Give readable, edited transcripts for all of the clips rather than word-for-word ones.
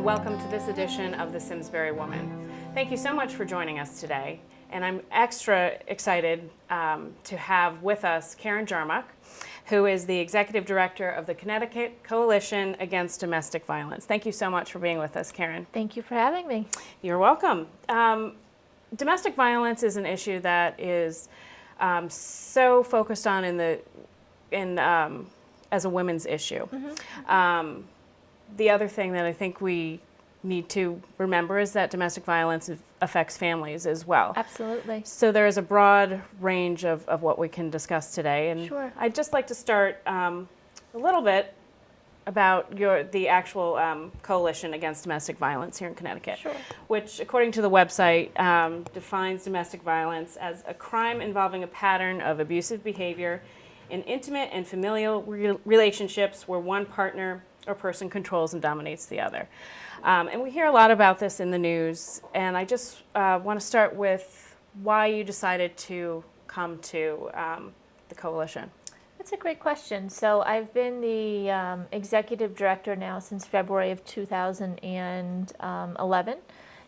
welcome to this edition of the Simsbury Woman. Thank you so much for joining us today, and I'm extra excited to have with us Karen Jarmoc, who is the Executive Director of the Connecticut Coalition Against Domestic Violence. Thank you so much for being with us, Karen. Thank you for having me. You're welcome. Domestic violence is an issue that is so focused on as a women's issue. Mm-hmm. The other thing that I think we need to remember is that domestic violence affects families as well. Absolutely. So there is a broad range of what we can discuss today. And sure. I'd just like to start a little bit about the actual coalition against domestic violence here in Connecticut, sure. which, according to the website, defines domestic violence as a crime involving a pattern of abusive behavior in intimate and familial relationships where one partner or person controls and dominates the other. And we hear a lot about this in the news, and I just want to start with why you decided to come to the coalition. That's a great question. So I've been the executive director now since February of 2011,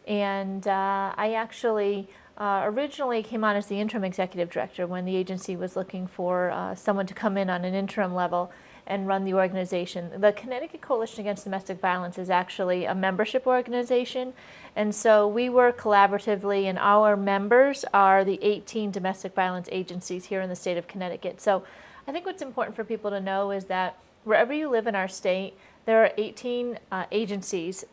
and I actually originally came on as the interim executive director when the agency was looking for someone to come in on an interim level and run the organization. The Connecticut Coalition Against Domestic Violence is actually a membership organization, and so we work collaboratively, and our members are the 18 domestic violence agencies here in the state of Connecticut. So I think what's important for people to know is that wherever you live in our state, there are 18 agencies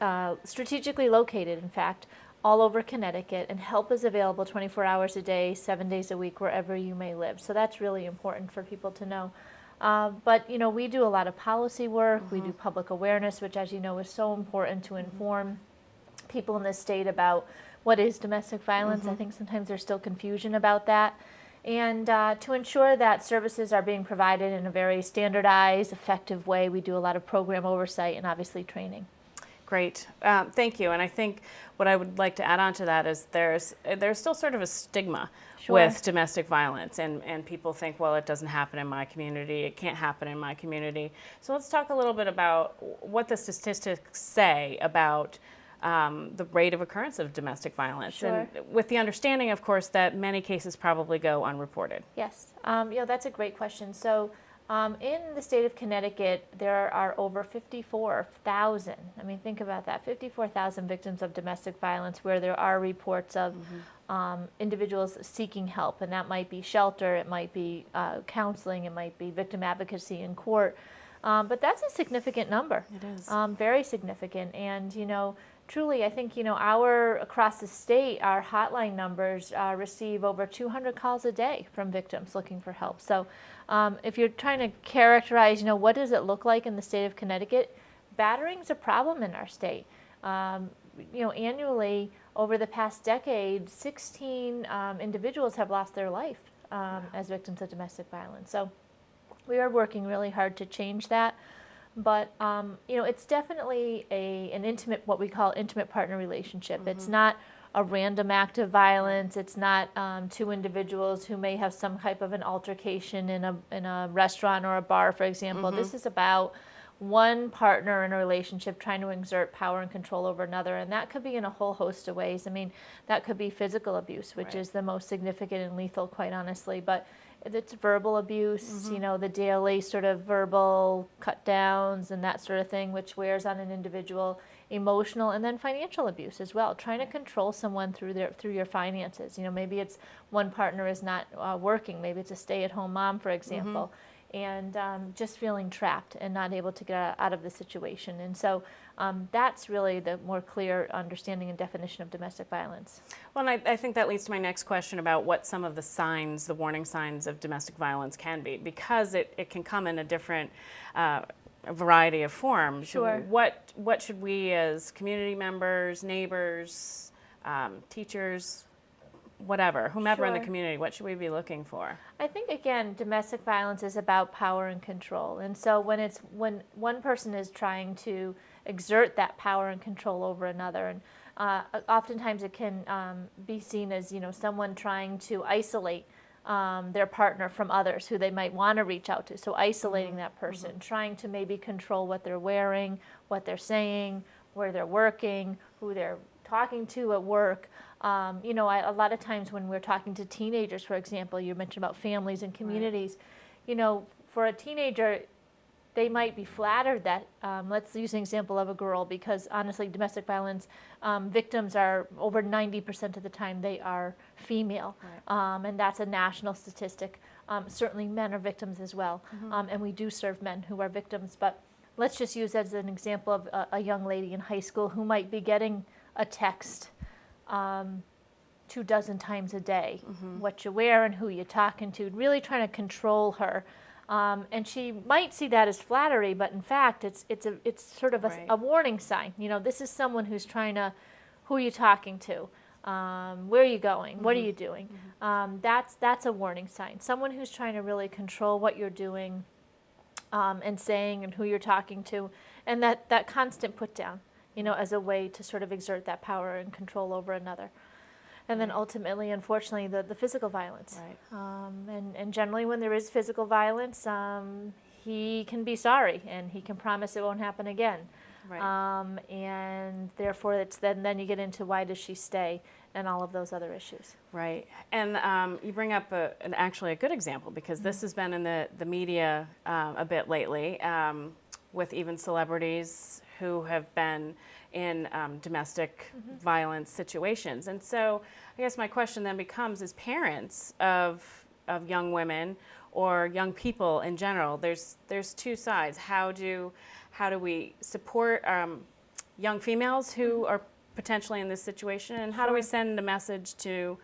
strategically located, in fact, all over Connecticut, and help is available 24 hours a day, 7 days a week, wherever you may live. So that's really important for people to know. But, you know, we do a lot of policy work. Mm-hmm. We do public awareness, which, as you know, is so important to inform people in this state about what is domestic violence. Mm-hmm. I think sometimes there's still confusion about that. And to ensure that services are being provided in a very standardized, effective way, we do a lot of program oversight and obviously training. Great. Thank you. And I think what I would like to add on to that is there's still sort of a stigma sure. with domestic violence, and people think, well, it doesn't happen in my community, it can't happen in my community. So let's talk a little bit about what the statistics say about the rate of occurrence of domestic violence, sure. and with the understanding, of course, that many cases probably go unreported. Yes. That's a great question. So in the state of Connecticut, there are over 54,000. I mean, think about that, 54,000 victims of domestic violence where there are reports of mm-hmm. Individuals seeking help, and that might be shelter, it might be counseling, it might be victim advocacy in court. But that's a significant number. It is. Very significant. And, you know, truly, I think, you know, across the state, our hotline numbers receive over 200 calls a day from victims looking for help. So if you're trying to characterize, you know, what does it look like in the state of Connecticut, battering's a problem in our state. Annually, over the past decade, 16 individuals have lost their life as victims of domestic violence. So we are working really hard to change that. But, it's definitely an intimate, what we call intimate partner relationship. Mm-hmm. It's not a random act of violence. It's not two individuals who may have some type of an altercation in a restaurant or a bar, for example. Mm-hmm. This is about one partner in a relationship trying to exert power and control over another, and that could be in a whole host of ways. I mean, that could be physical abuse, which right. is the most significant and lethal, quite honestly, but it's verbal abuse, mm-hmm. The daily sort of verbal cut downs and that sort of thing, which wears on an individual, emotional, and then financial abuse as well, trying to control someone through your finances. Maybe it's one partner is not working, maybe it's a stay-at-home mom, for example. Mm-hmm. And just feeling trapped and not able to get out of the situation. And so that's really the more clear understanding and definition of domestic violence. Well, and I think that leads to my next question about what some of the signs, the warning signs of domestic violence can be, because it can come in a different variety of forms. Sure. What should we as community members, neighbors, teachers, whomever sure. in the community, what should we be looking for? I think, again, domestic violence is about power and control. And so when one person is trying to exert that power and control over another, and oftentimes it can be seen as, someone trying to isolate their partner from others who they might want to reach out to. So isolating mm-hmm. that person, mm-hmm. trying to maybe control what they're wearing, what they're saying, where they're working, who they're talking to at work. You know, a lot of times when we're talking to teenagers, for example, you mentioned about families and communities, you know, for a teenager, they might be flattered that, let's use an example of a girl, because honestly, domestic violence victims are over 90% of the time they are female, and that's a national statistic. Certainly men are victims as well, and we do serve men who are victims, but let's just use as an example of a young lady in high school who might be getting a text 24 times a day, what you wear and who you're talking to, really trying to control her. And she might see that as flattery, but in fact, it's sort of a warning sign. You know, this is someone who's trying to, who are you talking to? Where are you going? What are you doing? That's a warning sign. Someone who's trying to really control what you're doing and saying and who you're talking to, and that constant put down, you know, as a way to sort of exert that power and control over another. And then ultimately, unfortunately, the physical violence. And generally when there is physical violence, he can be sorry and he can promise it won't happen again. And therefore, it's then you get into why does she stay and all of those other issues. Right. And you bring up actually a good example, because this has been in the media a bit lately, with even celebrities who have been in domestic violence situations. And so I guess my question then becomes, as parents of young women or young people in general, there's two sides. How do we support young females who are potentially in this situation, and how do we send a message to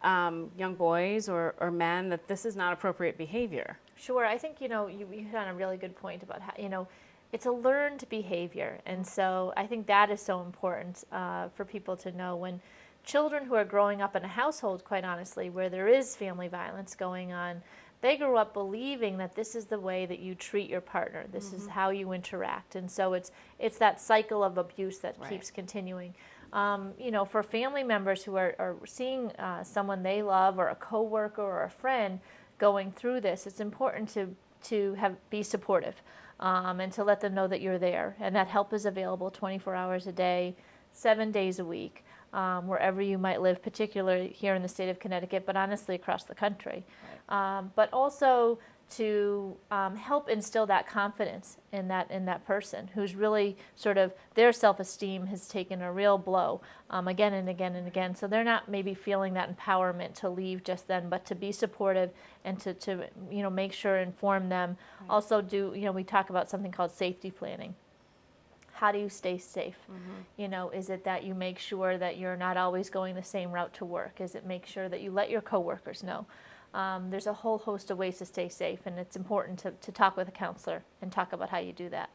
young boys or men that this is not appropriate behavior? Sure. I think, you know, you hit on a really good point about how, you know, it's a learned behavior. And so I think that is so important for people to know. When children who are growing up in a household, quite honestly, where there is family violence going on, they grew up believing that this is the way that you treat your partner. This is how you interact. And so it's that cycle of abuse that keeps continuing. You know, for family members who are seeing someone they love or a coworker or a friend going through this, it's important to be supportive. And to let them know that you're there, and that help is available 24 hours a day, 7 days a week, wherever you might live, particularly here in the state of Connecticut, but honestly across the country. But also to help instill that confidence in that person who's really sort of, their self-esteem has taken a real blow again and again and again. So they're not maybe feeling that empowerment to leave just then, but to be supportive and to you know, make sure, inform them. Also do, you know, we talk about something called safety planning. How do you stay safe? You know, is it that you make sure that you're not always going the same route to work? Is it make sure that you let your coworkers know? There's a whole host of ways to stay safe, and it's important to talk with a counselor and talk about how you do that.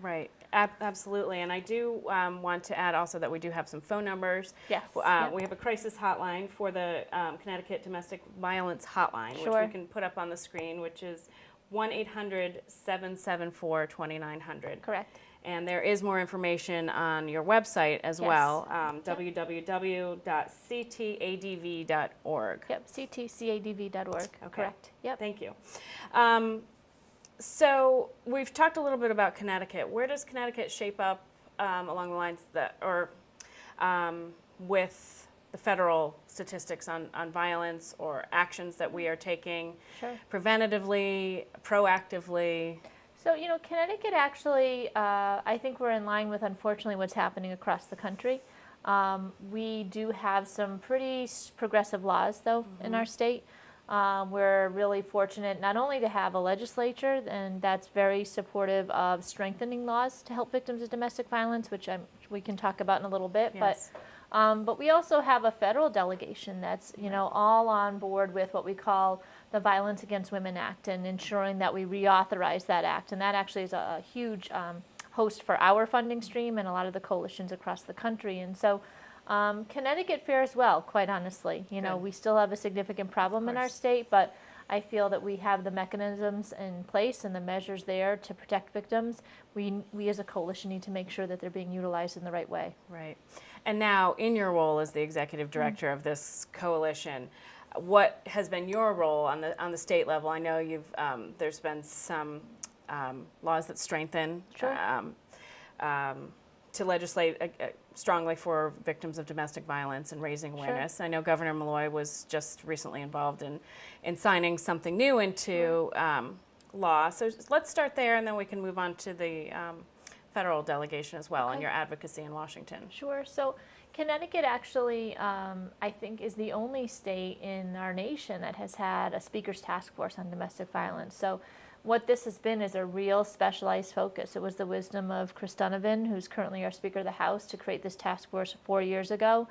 Right, absolutely. And I do want to add also that we do have some phone numbers. Yes. We have a crisis hotline for the Connecticut Domestic Violence Hotline, which we can put up on the screen, which is 1-800-774-2900. Correct. And there is more information on your website as well, www.ctadv.org. Yep, ctcadv.org. Okay. Correct. Yep. Thank you. So we've talked a little bit about Connecticut. Where does Connecticut shape up along the lines that, or with the federal statistics on violence or actions that we are taking preventatively, proactively? So, you know, Connecticut actually, I think we're in line with, unfortunately, what's happening across the country. We do have some pretty progressive laws, though, in our state. We're really fortunate not only to have a legislature, and that's very supportive of strengthening laws to help victims of domestic violence, which we can talk about in a little bit. Yes. But we also have a federal delegation that's, you know, all on board with what we call the Violence Against Women Act, and ensuring that we reauthorize that act. And that actually is a huge host for our funding stream and a lot of the coalitions across the country. And so Connecticut fares well, quite honestly. You know, we still have a significant problem in our state, but I feel that we have the mechanisms in place and the measures there to protect victims. We as a coalition need to make sure that they're being utilized in the right way. Right. And now, in your role as the executive director of this coalition, what has been your role on the state level? I know you've there's been some laws that strengthen to legislate strongly for victims of domestic violence and raising awareness. I know Governor Malloy was just recently involved in signing something new into law. So let's start there, and then we can move on to the federal delegation as well and your advocacy in Washington. Sure. So Connecticut actually, I think, is the only state in our nation that has had a speaker's task force on domestic violence. So what this has been is a real specialized focus. It was the wisdom of Chris Donovan, who's currently our Speaker of the House, to create this task force 4 years ago.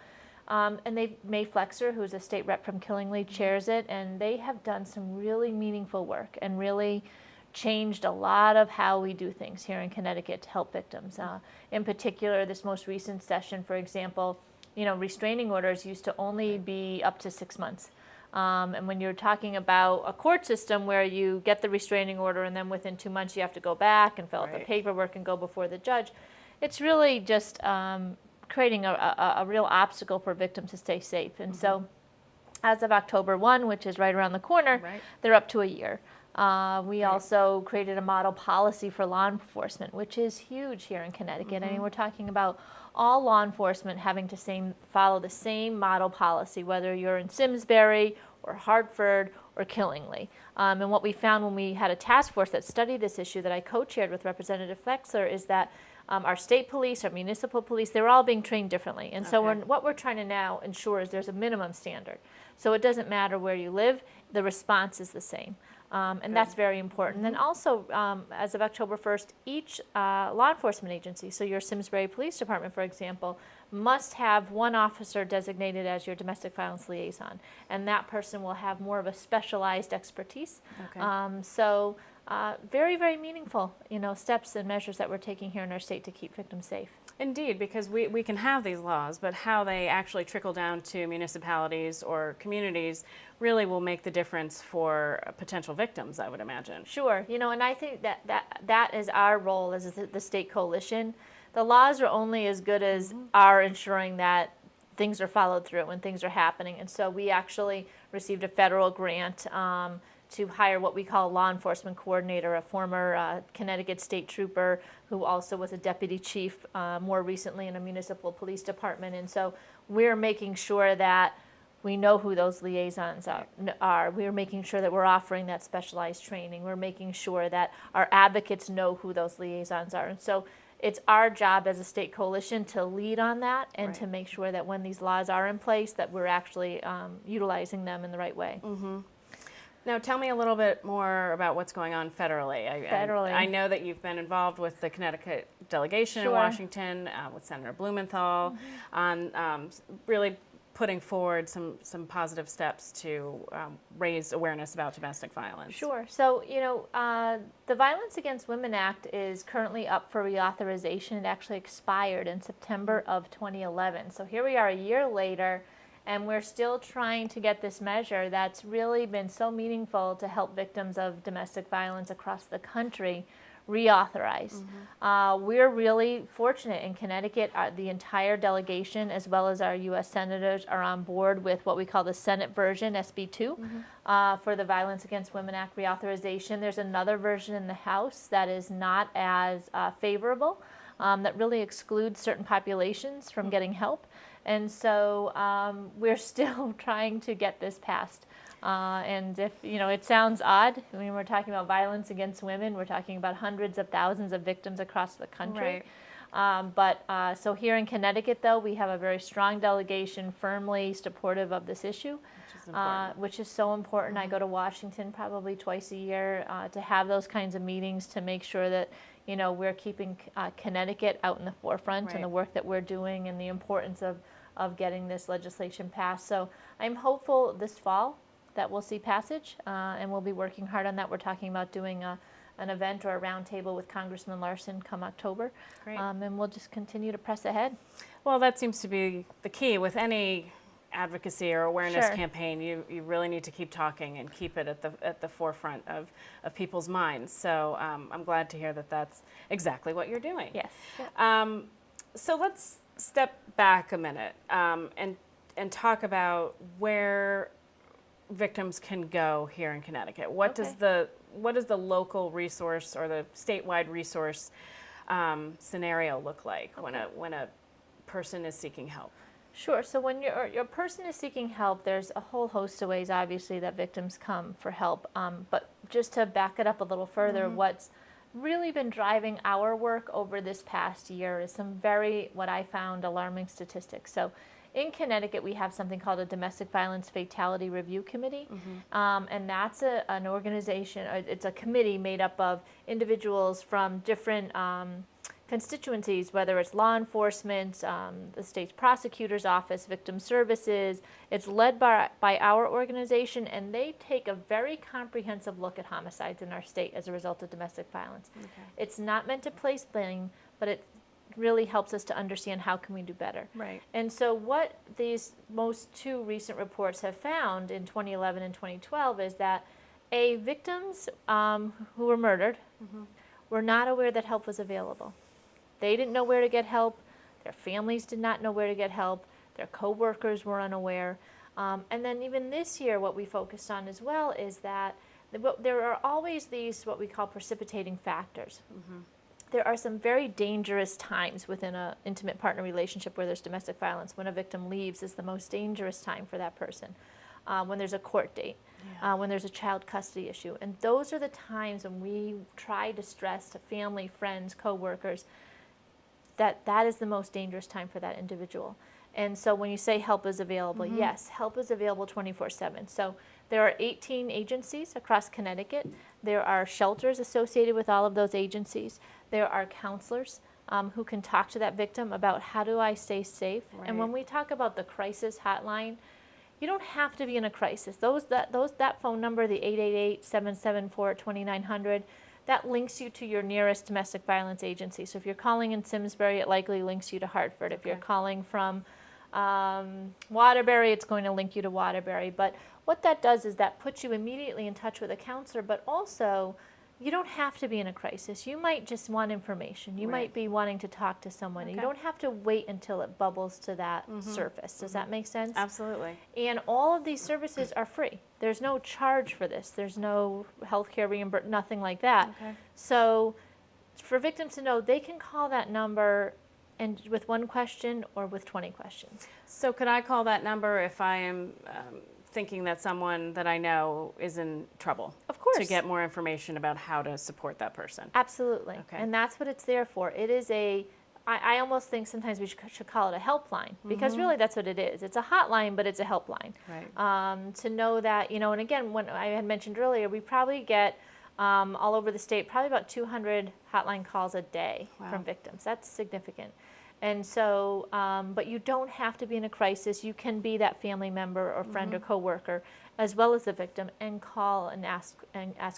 And May Flexer, who's a state rep from Killingly, chairs it, and they have done some really meaningful work and really changed a lot of how we do things here in Connecticut to help victims. In particular, this most recent session, for example, restraining orders used to only be up to 6 months. And when you're talking about a court system where you get the restraining order and then within 2 months you have to go back and fill out the paperwork and go before the judge, it's really just creating a real obstacle for victims to stay safe. And so as of October 1, which is right around the corner, they're up to a year. We also created a model policy for law enforcement, which is huge here in Connecticut. I mean, we're talking about all law enforcement having to follow the same model policy, whether you're in Simsbury or Hartford or Killingly. And what we found when we had a task force that studied this issue that I co-chaired with Representative Flexler is that our state police, our municipal police, they're all being trained differently. And so what we're trying to now ensure is there's a minimum standard. So it doesn't matter where you live, the response is the same. And that's very important. Then also, as of October 1st, each law enforcement agency, so your Simsbury Police Department, for example, must have one officer designated as your domestic violence liaison. And that person will have more of a specialized expertise. So very, very meaningful, steps and measures that we're taking here in our state to keep victims safe. Indeed, because we can have these laws, but how they actually trickle down to municipalities or communities really will make the difference for potential victims, I would imagine. Sure, and I think that is our role as the state coalition. The laws are only as good as our ensuring that things are followed through and things are happening. And so we actually received a federal grant to hire what we call a law enforcement coordinator, a former Connecticut state trooper who also was a deputy chief more recently in a municipal police department. And so we're making sure that we know who those liaisons are. We're making sure that we're offering that specialized training. We're making sure that our advocates know who those liaisons are. And so it's our job as a state coalition to lead on that and to make sure that when these laws are in place that we're actually utilizing them in the right way. Now, tell me a little bit more about what's going on federally. I know that you've been involved with the Connecticut delegation in Washington, with Senator Blumenthal, on really putting forward some positive steps to raise awareness about domestic violence. Sure. So, the Violence Against Women Act is currently up for reauthorization. It actually expired in September of 2011. So here we are a year later, and we're still trying to get this measure that's really been so meaningful to help victims of domestic violence across the country reauthorized. We're really fortunate in Connecticut. The entire delegation, as well as our U.S. senators, are on board with what we call the Senate version, SB 2, for the Violence Against Women Act reauthorization. There's another version in the House that is not as favorable, that really excludes certain populations from getting help. And so we're still trying to get this passed. And if, it sounds odd when we're talking about violence against women, we're talking about hundreds of thousands of victims across the country. So here in Connecticut, though, we have a very strong delegation firmly supportive of this issue, which is so important. I go to Washington probably twice a year to have those kinds of meetings to make sure that we're keeping Connecticut out in the forefront and the work that we're doing and the importance of getting this legislation passed. So I'm hopeful this fall that we'll see passage, and we'll be working hard on that. We're talking about doing an event or a roundtable with Congressman Larson come October, and we'll just continue to press ahead. Well, that seems to be the key with any advocacy or awareness campaign. You really need to keep talking and keep it at the forefront of people's minds. So I'm glad to hear that that's exactly what you're doing. Yes. So let's step back a minute and talk about where victims can go here in Connecticut. What does the local resource or the statewide resource scenario look like when a person is seeking help? Sure. So when your person is seeking help, there's a whole host of ways, obviously, that victims come for help. But just to back it up a little further, what's really been driving our work over this past year is some very, what I found, alarming statistics. So in Connecticut, we have something called a Domestic Violence Fatality Review Committee, and that's an organization, it's a committee made up of individuals from different constituencies, whether it's law enforcement, the state's prosecutor's office, victim services. It's led by our organization, and they take a very comprehensive look at homicides in our state as a result of domestic violence. Okay. It's not meant to place blame, but it really helps us to understand how can we do better. Right. And so what these most two recent reports have found in 2011 and 2012 is that victims who were murdered were not aware that help was available. They didn't know where to get help. Their families did not know where to get help. Their co-workers were unaware. And then even this year, what we focused on as well is that there are always these what we call precipitating factors. There are some very dangerous times within an intimate partner relationship where there's domestic violence. When a victim leaves is the most dangerous time for that person. When there's a court date, when there's a child custody issue. And those are the times when we try to stress to family, friends, co-workers, that is the most dangerous time for that individual. And so when you say help is available, yes, help is available 24/7. So there are 18 agencies across Connecticut. There are shelters associated with all of those agencies. There are counselors who can talk to that victim about how do I stay safe. Right. And when we talk about the crisis hotline, you don't have to be in a crisis. That phone number, the 888-774-2900, that links you to your nearest domestic violence agency. So if you're calling in Simsbury, it likely links you to Hartford. If you're calling from Waterbury, it's going to link you to Waterbury. But what that does is that puts you immediately in touch with a counselor, but also you don't have to be in a crisis. You might just want information. You might be wanting to talk to someone. You don't have to wait until it bubbles to that surface. Does that make sense? Absolutely. And all of these services are free. There's no charge for this. There's no healthcare reimbursement, nothing like that. Okay. So for victims to know, they can call that number and with one question or with 20 questions. So could I call that number if I am thinking that someone that I know is in trouble? Of course. To get more information about how to support that person. Absolutely. Okay. And that's what it's there for. It is I almost think sometimes we should call it a helpline, because really that's what it is. It's a hotline, but it's a helpline. Right. To know that, and again, when I had mentioned earlier, we probably get all over the state probably about 200 hotline calls a day from victims. That's significant. And so, but you don't have to be in a crisis. You can be that family member or friend or coworker, as well as the victim, and call and ask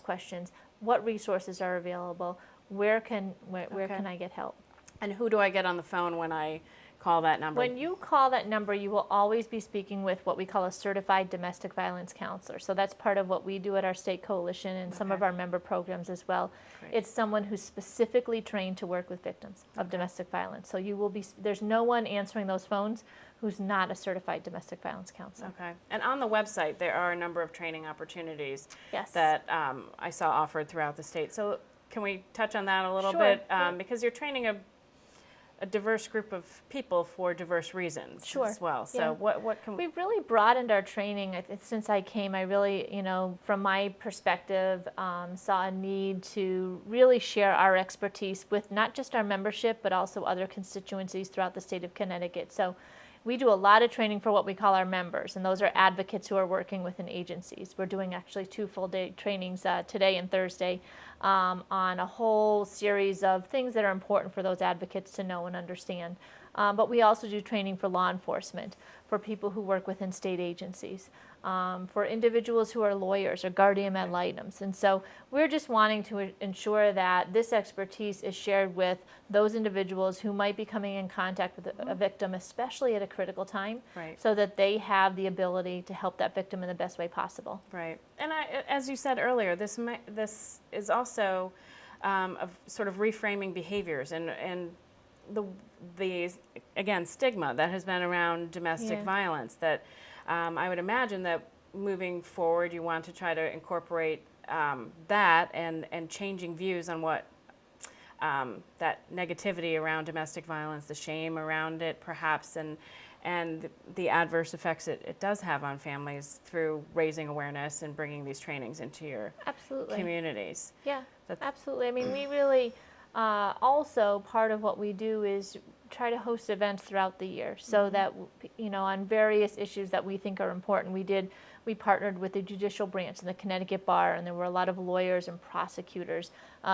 questions. What resources are available? Where can I get help? And who do I get on the phone when I call that number? When you call that number, you will always be speaking with what we call a certified domestic violence counselor. So that's part of what we do at our state coalition and some of our member programs as well. Great. It's someone who's specifically trained to work with victims of domestic violence. So you will be, there's no one answering those phones who's not a certified domestic violence counselor. Okay. And on the website, there are a number of training opportunities Yes. that I saw offered throughout the state. So can we touch on that a little Sure. bit? Yeah. Because you're training a diverse group of people for diverse reasons Sure. as well. So Yeah. what can We've really broadened our training. Since I came, I really, from my perspective, saw a need to really share our expertise with not just our membership, but also other constituencies throughout the state of Connecticut. So we do a lot of training for what we call our members, and those are advocates who are working within agencies. We're doing actually 2 full-day trainings today and Thursday on a whole series of things that are important for those advocates to know and understand. But we also do training for law enforcement, for people who work within state agencies, for individuals who are lawyers or guardian ad litems. And so we're just wanting to ensure that this expertise is shared with those individuals who might be coming in contact with a victim, especially at a critical time, Right. so that they have the ability to help that victim in the best way possible. Right. And as you said earlier, this is also of sort of reframing behaviors and the again stigma that has been around domestic Yeah. violence. That I would imagine that moving forward, you want to try to incorporate that and changing views on what that negativity around domestic violence, the shame around it perhaps, and the adverse effects it does have on families through raising awareness and bringing these trainings into your Absolutely. communities. Yeah, absolutely. I mean, we really also, part of what we do is try to host events throughout the year so that, on various issues that we think are important. We partnered with the judicial branch in the Connecticut Bar, and there were a lot of lawyers and prosecutors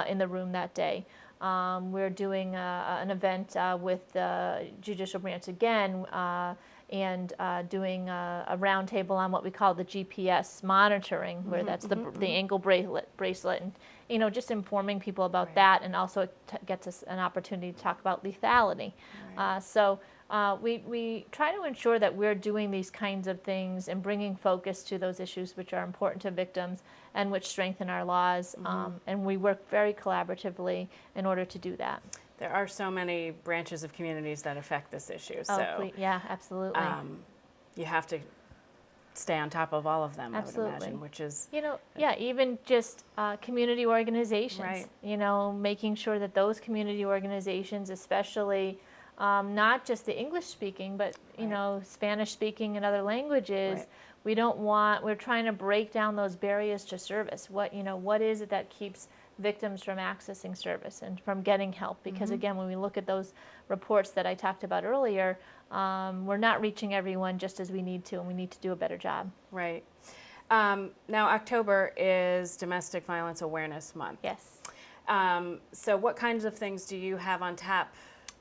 in the room that day. We're doing an event with the judicial branch again, and doing a roundtable on what we call the GPS monitoring, where that's the ankle bracelet, and just informing people about that, and also it gets us an opportunity to talk about lethality. So we try to ensure that we're doing these kinds of things and bringing focus to those issues which are important to victims and which strengthen our laws, and we work very collaboratively in order to do that. There are so many branches of communities that affect this issue, so yeah, absolutely. You have to stay on top of all of them, Absolutely. I would imagine, which is... even just community organizations, Right. Making sure that those community organizations, especially not just the English speaking, but, Spanish speaking and other languages, Right. we're trying to break down those barriers to service. What is it that keeps victims from accessing service and from getting help? Because again, when we look at those reports that I talked about earlier, we're not reaching everyone just as we need to, and we need to do a better job. Right. Now, October is Domestic Violence Awareness Month. Yes. So what kinds of things do you have on tap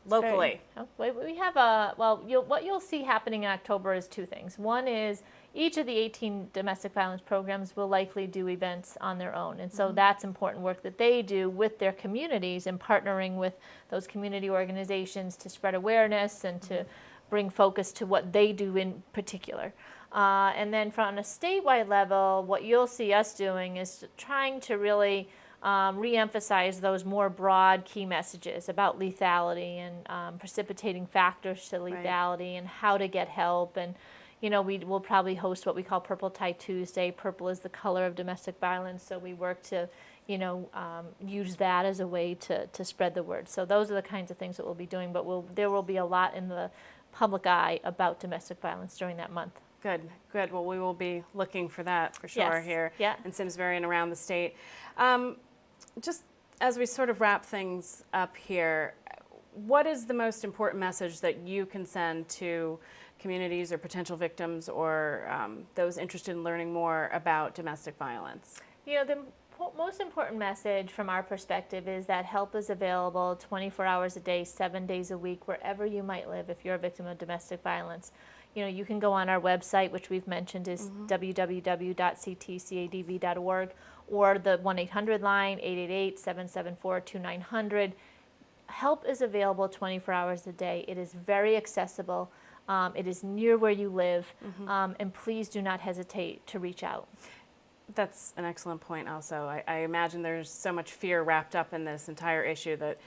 locally? We have what you'll see happening in October is two things. One is each of the 18 domestic violence programs will likely do events on their own. And so that's important work that they do with their communities and partnering with those community organizations to spread awareness and to bring focus to what they do in particular. And then from a statewide level, what you'll see us doing is trying to really re-emphasize those more broad key messages about lethality and precipitating factors to lethality and how to get help. And we will probably host what we call Purple Tie Tuesday. Purple is the color of domestic violence, so we work to use that as a way to spread the word. So those are the kinds of things that we'll be doing, but there will be a lot in the public eye about domestic violence during that month. Good. Well, we will be looking for that for sure here in Simsbury and around the state. Just as we sort of wrap things up here, what is the most important message that you can send to communities or potential victims or those interested in learning more about domestic violence? The most important message from our perspective is that help is available 24 hours a day, 7 days a week, wherever you might live if you're a victim of domestic violence. You can go on our website, which we've mentioned is www.ctcadv.org, or the 1-800 line, 888-774-2900. Help is available 24 hours a day. It is very accessible. It is near where you live, and please do not hesitate to reach out. That's an excellent point also. I imagine there's so much fear wrapped up in this entire issue that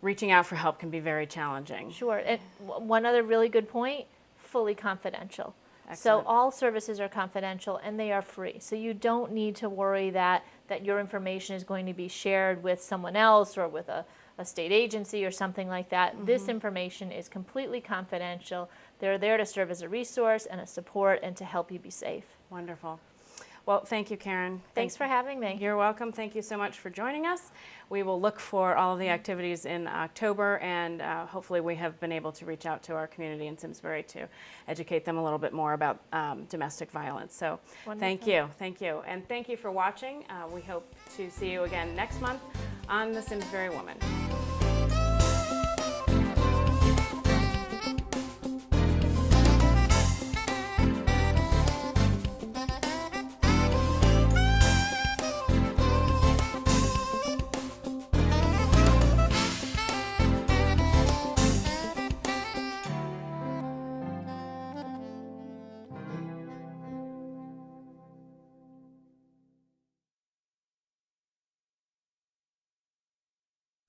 reaching out for help can be very challenging. Sure. And one other really good point, fully confidential. Excellent. So all services are confidential and they are free. So you don't need to worry that your information is going to be shared with someone else or with a state agency or something like that. This information is completely confidential. They're there to serve as a resource and a support and to help you be safe. Wonderful. Well, thank you, Karen. Thanks for having me. You're welcome. Thank you so much for joining us. We will look for all of the activities in October, and hopefully we have been able to reach out to our community in Simsbury to educate them a little bit more about domestic violence. So thank you. And thank you for watching. We hope to see you again next month on The Simsbury Woman.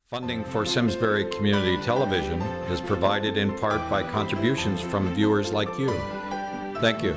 Funding for Simsbury Community Television is provided in part by contributions from viewers like you. Thank you.